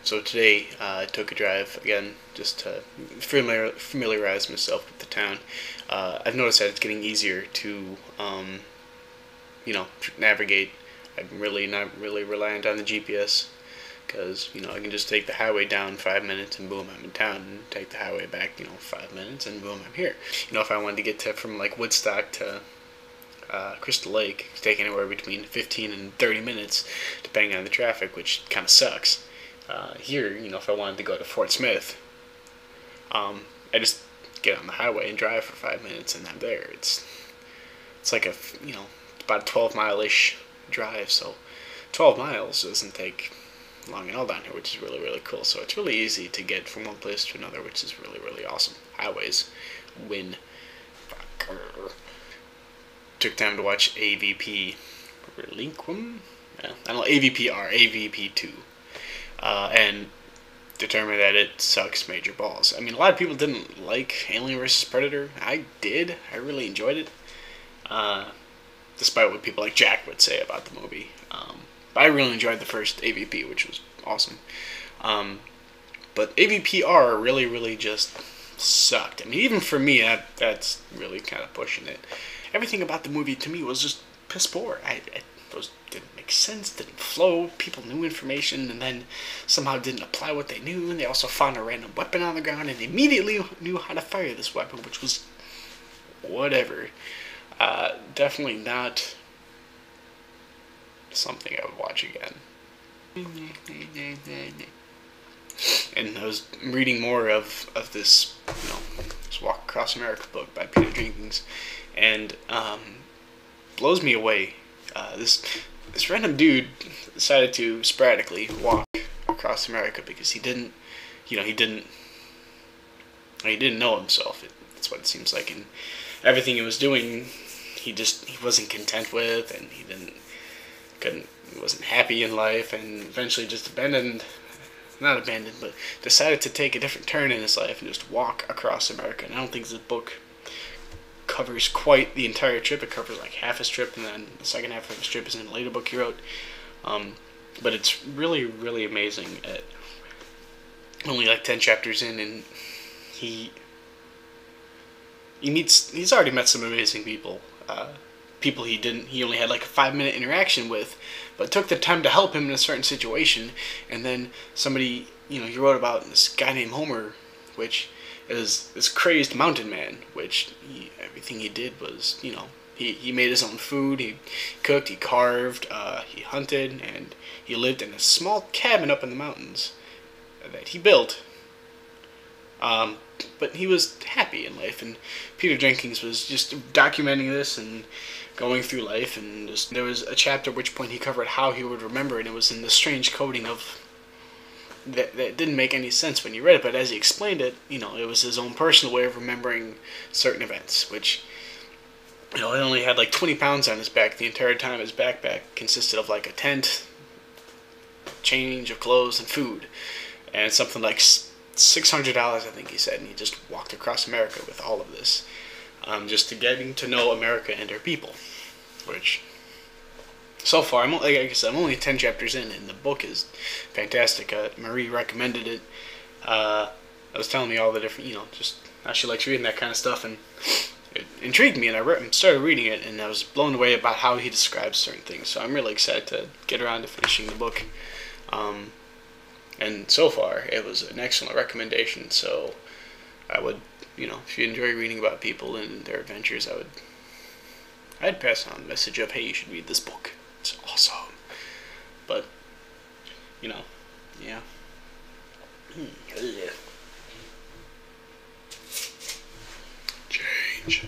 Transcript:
So today I took a drive again just to familiarize myself with the town. I've noticed that it's getting easier to, navigate. I'm really not really reliant on the GPS because I can just take the highway down 5 minutes and boom, I'm in town, and take the highway back 5 minutes and boom, I'm here. If I wanted to get to from like Woodstock to Crystal Lake, it's taking anywhere between 15 and 30 minutes, depending on the traffic, which kind of sucks. Here, if I wanted to go to Fort Smith, I just get on the highway and drive for 5 minutes, and I'm there. It's like about a 12-mile-ish drive, so 12 miles doesn't take long at all down here, which is really, really cool. So it's really easy to get from one place to another, which is really, really awesome. Highways win. Took time to watch AVP Relinquum? I don't know, AVPR, AVP2. And determined that it sucks major balls. I mean, a lot of people didn't like Alien vs. Predator. I did. I really enjoyed it. Despite what people like Jack would say about the movie. But I really enjoyed the first AVP, which was awesome. But AVPR really, really just sucked. I mean, even for me, that's really kind of pushing it. Everything about the movie to me was just piss poor. Those didn't make sense, didn't flow. People knew information and then somehow didn't apply what they knew. And they also found a random weapon on the ground and immediately knew how to fire this weapon, which was whatever. Definitely not something I would watch again. And I was reading more of this, this Walk Across America book by Peter Jenkins, and blows me away. This random dude decided to sporadically walk across America because he didn't know himself. That's what it seems like, and everything he was doing, he wasn't content with, and he wasn't happy in life, and eventually just not abandoned, but decided to take a different turn in his life and just walk across America. And I don't think this book covers quite the entire trip. It covers like half his trip, and then the second half of his trip is in a later book he wrote. But it's really, really amazing. Only like 10 chapters in, and he's already met some amazing people. People he only had like a 5-minute interaction with, but took the time to help him in a certain situation. And then somebody, he wrote about this guy named Homer, which is this crazed mountain man, which everything he did was, he made his own food, he cooked, he carved, he hunted, and he lived in a small cabin up in the mountains that he built. But he was happy in life, and Peter Jenkins was just documenting this and going through life, and there was a chapter at which point he covered how he would remember, and it was in the strange coding of that didn't make any sense when you read it, but as he explained it, it was his own personal way of remembering certain events, which, he only had like 20 pounds on his back the entire time. His backpack consisted of like a tent, change of clothes, and food, and something like $600, I think he said, and he just walked across America with all of this, just to getting to know America and her people, which, so far, like I said, I'm only 10 chapters in, and the book is fantastic. Marie recommended it. I was telling me all the different, just how she likes reading that kind of stuff, and it intrigued me, and I started reading it, and I was blown away about how he describes certain things, so I'm really excited to get around to finishing the book. And so far, it was an excellent recommendation, so I would, if you enjoy reading about people and their adventures, I'd pass on the message of, hey, you should read this book. It's awesome. But, yeah. Change.